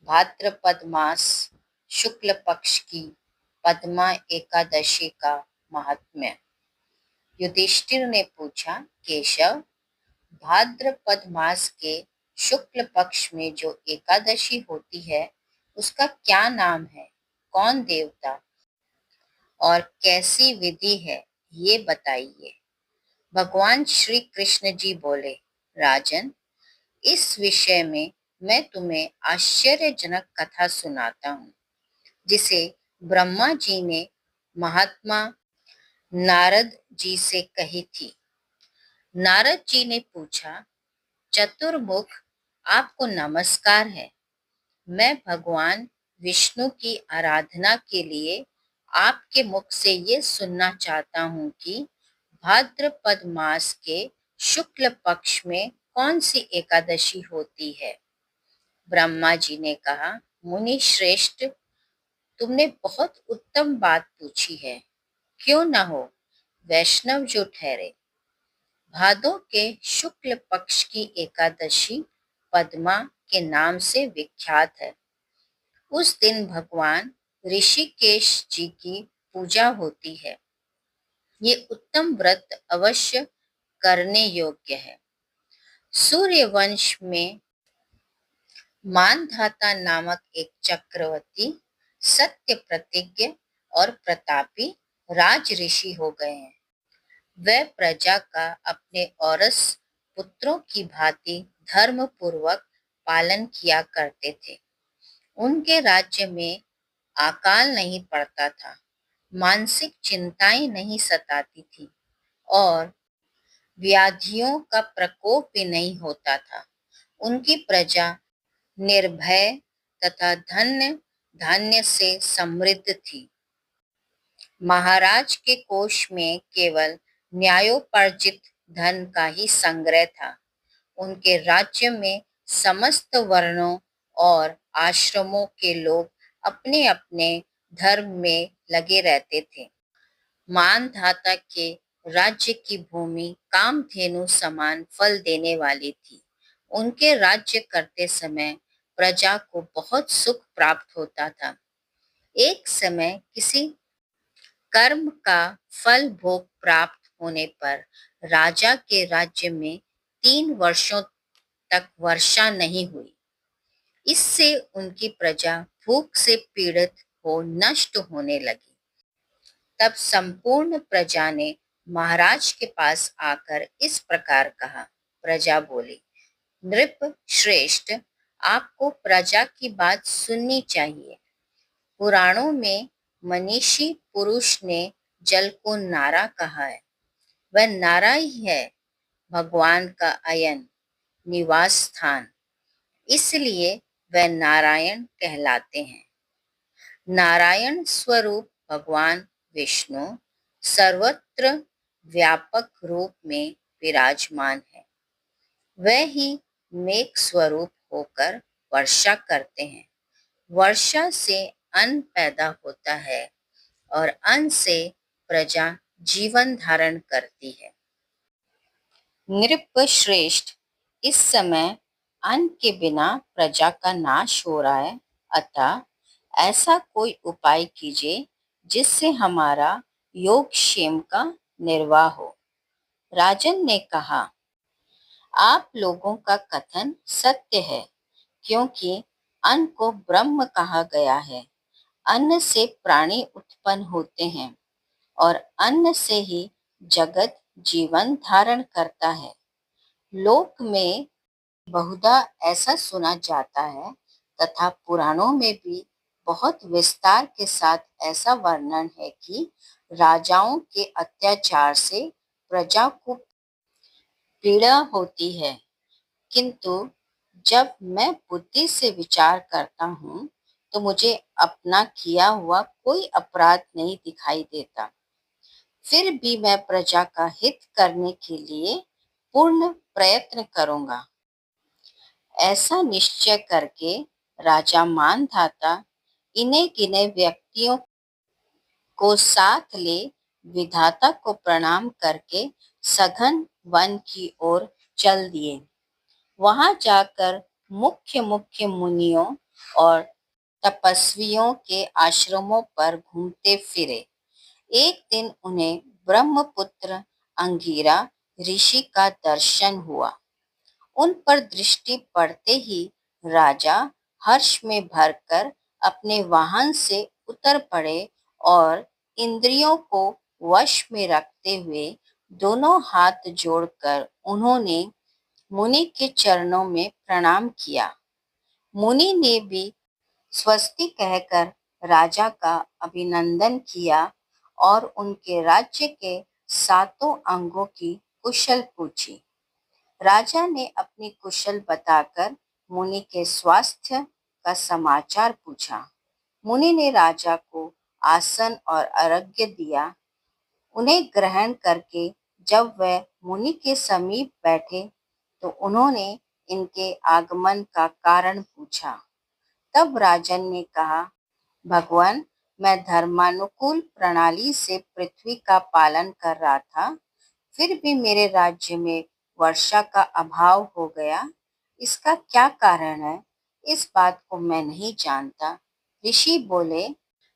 भाद्रपद मास शुक्ल पक्ष की पद्मा एकादशी का महात्म्य। युधिष्ठिर ने पूछा, केशव, भाद्रपद मास के शुक्ल पक्ष में जो एकादशी होती है उसका क्या नाम है? कौन देवता और कैसी विधि है, ये बताइए। भगवान श्री कृष्ण जी बोले, राजन, इस विषय में मैं तुम्हें आश्चर्यजनक कथा सुनाता हूँ, जिसे ब्रह्मा जी ने महात्मा नारद जी से कही थी। नारद जी ने पूछा, चतुर्मुख, आपको नमस्कार है। मैं भगवान विष्णु की आराधना के लिए आपके मुख से ये सुनना चाहता हूँ कि भाद्रपद मास के शुक्ल पक्ष में कौन सी एकादशी होती है। ब्रह्मा जी ने कहा, मुनि श्रेष्ठ, तुमने बहुत उत्तम बात पूछी है। क्यों न हो, वैष्णव जो ठहरे। भादो के शुक्ल पक्ष की एकादशी पद्मा के नाम से विख्यात है। उस दिन भगवान ऋषिकेश जी की पूजा होती है। ये उत्तम व्रत अवश्य करने योग्य है। सूर्य वंश में मानधाता नामक एक चक्रवर्ती सत्य प्रतिज्ञ और प्रतापी राज ऋषि हो गए हैं। वह प्रजा का अपने औरस पुत्रों की भांति धर्म पूर्वक पालन किया करते थे। उनके राज्य में अकाल नहीं पड़ता था, मानसिक चिंताएं नहीं सताती थी और व्याधियों का प्रकोप भी नहीं होता था। उनकी प्रजा निर्भय तथा धन्य धान्य से समृद्ध थी। महाराज के कोष में केवल न्यायोपार्जित धन का ही संग्रह था। उनके राज्य में समस्त वर्णों और आश्रमों के लोग अपने अपने धर्म में लगे रहते थे। मानधाता के राज्य की भूमि कामधेनु समान फल देने वाली थी। उनके राज्य करते समय प्रजा को बहुत सुख प्राप्त होता था। एक समय किसी कर्म का फल भोग प्राप्त होने पर राजा के राज्य में 3 वर्षों तक वर्षा नहीं हुई। इससे उनकी प्रजा भूख से पीड़ित हो नष्ट होने लगी। तब संपूर्ण प्रजा ने महाराज के पास आकर इस प्रकार कहा। प्रजा बोली, नृप श्रेष्ठ, आपको प्रजा की बात सुननी चाहिए। पुराणों में मनीषी पुरुष ने जल को नारा कहा है। वह नारा ही है भगवान का अयन निवास स्थान, इसलिए वह नारायण कहलाते हैं। नारायण स्वरूप भगवान विष्णु सर्वत्र व्यापक रूप में विराजमान है। वह ही मेघ स्वरूप होकर वर्षा करते हैं। वर्षा से अन्न पैदा होता है और अन्न से प्रजा जीवन धारण करती है। नृप श्रेष्ठ, इस समय अन्न के बिना प्रजा का नाश हो रहा है, अतः ऐसा कोई उपाय कीजिए जिससे हमारा योगक्षेम का निर्वाह हो। राजन ने कहा, आप लोगों का कथन सत्य है, क्योंकि अन्न को ब्रह्म कहा गया है। अन्न से प्राणी उत्पन्न होते हैं और अन्न से ही जगत जीवन धारण करता है। लोक में बहुधा ऐसा सुना जाता है तथा पुराणों में भी बहुत विस्तार के साथ ऐसा वर्णन है कि राजाओं के अत्याचार से प्रजा को पीड़ा होती है, किंतु जब मैं बुद्धि से विचार करता हूँ तो मुझे अपना किया हुआ कोई अपराध नहीं दिखाई देता। फिर भी मैं प्रजा का हित करने के लिए पूर्ण प्रयत्न करूंगा। ऐसा निश्चय करके राजा मानधाता इन्हें गिने व्यक्तियों को साथ ले विधाता को प्रणाम करके सघन वन की ओर चल दिए। वहां जाकर मुख्य मुख्य मुनियों और तपस्वियों के आश्रमों पर घूमते फिरे। एक दिन उन्हें ब्रह्मपुत्र अंगिरा ऋषि का दर्शन हुआ। उन पर दृष्टि पड़ते ही राजा हर्ष में भरकर अपने वाहन से उतर पड़े और इंद्रियों को वश में रखते हुए दोनों हाथ जोड़कर उन्होंने मुनि के चरणों में प्रणाम किया। मुनि ने भी स्वस्ति कहकर राजा का अभिनंदन किया और उनके राज्य के सातों अंगों की कुशल पूछी। राजा ने अपनी कुशल बताकर मुनि के स्वास्थ्य का समाचार पूछा। मुनि ने राजा को आसन और अर्घ्य दिया। उन्हें ग्रहण करके जब वह मुनि के समीप बैठे तो उन्होंने इनके आगमन का कारण पूछा। तब राजन ने कहा, भगवान, मैं धर्मानुकूल प्रणाली से पृथ्वी का पालन कर रहा था, फिर भी मेरे राज्य में वर्षा का अभाव हो गया। इसका क्या कारण है, इस बात को मैं नहीं जानता। ऋषि बोले,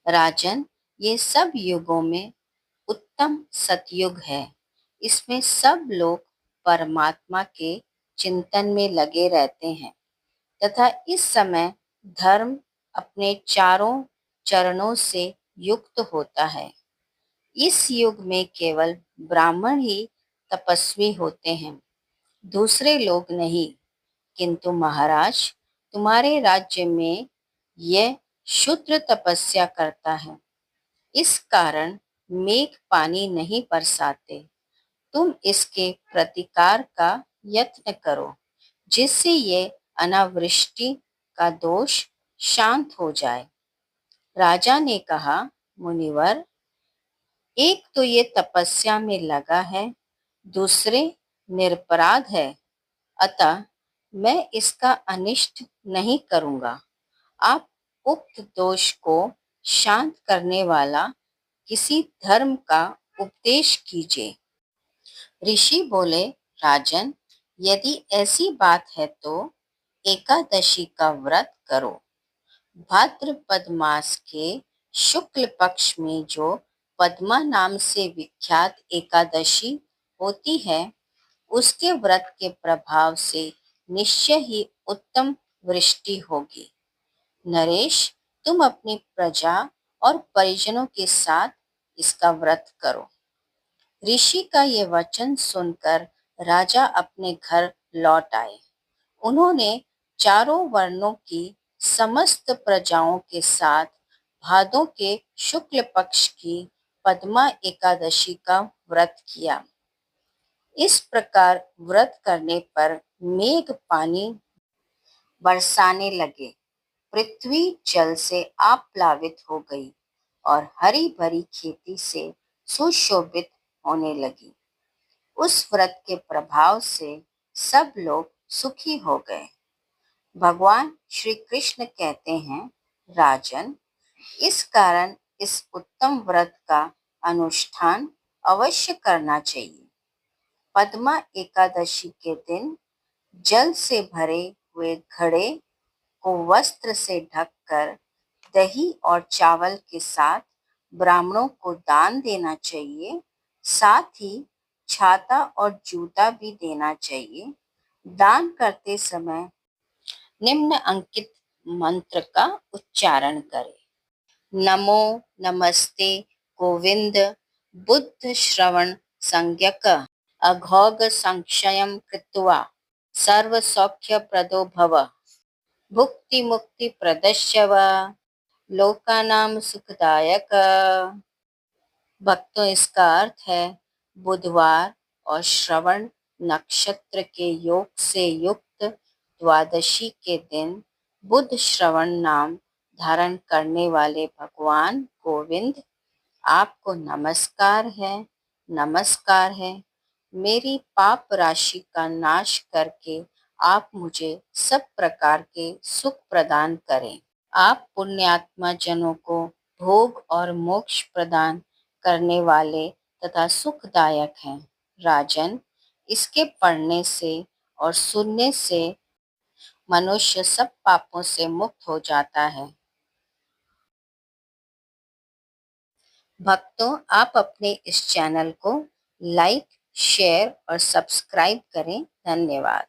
राजन, ये सब युगों में उत्तम सतयुग है। इसमें सब लोग परमात्मा के चिंतन में लगे रहते हैं तथा इस समय धर्म अपने चारों चरणों से युक्त होता है। इस युग में केवल ब्राह्मण ही तपस्वी होते हैं, दूसरे लोग नहीं। किंतु महाराज, तुम्हारे राज्य में यह शूद्र तपस्या करता है। इस कारण मेघ पानी नहीं बरसाते। तुम इसके प्रतिकार का यत्न करो, जिससे ये अनावृष्टि का दोष शांत हो जाए। राजा ने कहा, मुनिवर, एक तो ये तपस्या में लगा है, दूसरे निरपराध है, अतः मैं इसका अनिष्ट नहीं करूंगा। आप उक्त दोष को शांत करने वाला किसी धर्म का उपदेश कीजिए। ऋषि बोले, राजन, यदि ऐसी बात है तो एकादशी का व्रत करो। भाद्रपद मास के शुक्ल पक्ष में जो पद्मा नाम से विख्यात एकादशी होती है, उसके व्रत के प्रभाव से निश्चय ही उत्तम वृष्टि होगी। नरेश, तुम अपनी प्रजा और परिजनों के साथ इसका व्रत करो। ऋषि का ये वचन सुनकर राजा अपने घर लौट आए। उन्होंने चारों वर्णों की समस्त प्रजाओं के साथ भादों के शुक्ल पक्ष की पद्मा एकादशी का व्रत किया। इस प्रकार व्रत करने पर मेघ पानी बरसाने लगे। पृथ्वी जल से आप्लावित हो गई और हरी भरी खेती से सुशोभित होने लगी। उस व्रत के प्रभाव से सब लोग सुखी हो गए। भगवान श्री कृष्ण कहते हैं, राजन, इस कारण इस उत्तम व्रत का अनुष्ठान अवश्य करना चाहिए। पद्मा एकादशी के दिन जल से भरे हुए घड़े को वस्त्र से ढककर दही और चावल के साथ ब्राह्मणों को दान देना चाहिए। साथ ही छाता और जूता भी देना चाहिए। दान करते समय निम्न अंकित मंत्र का उच्चारण करें। नमो नमस्ते गोविंद बुद्ध श्रवण संज्ञक अघोग संक्षयम कृत्वा सर्व सौख्य प्रदो भव भुक्ति मुक्ति प्रदश्यव लोकानाम सुखदायक। भक्तों, इसका अर्थ है, बुधवार और श्रवण नक्षत्र के योग से युक्त द्वादशी के दिन बुध श्रवण नाम धारण करने वाले भगवान गोविंद, आपको नमस्कार है, नमस्कार है। मेरी पाप राशि का नाश करके आप मुझे सब प्रकार के सुख प्रदान करें। आप पुण्यात्मा जनों को भोग और मोक्ष प्रदान करने वाले तथा सुखदायक हैं। राजन, इसके पढ़ने से और सुनने से मनुष्य सब पापों से मुक्त हो जाता है। भक्तों, आप अपने इस चैनल को लाइक, शेयर और सब्सक्राइब करें। धन्यवाद।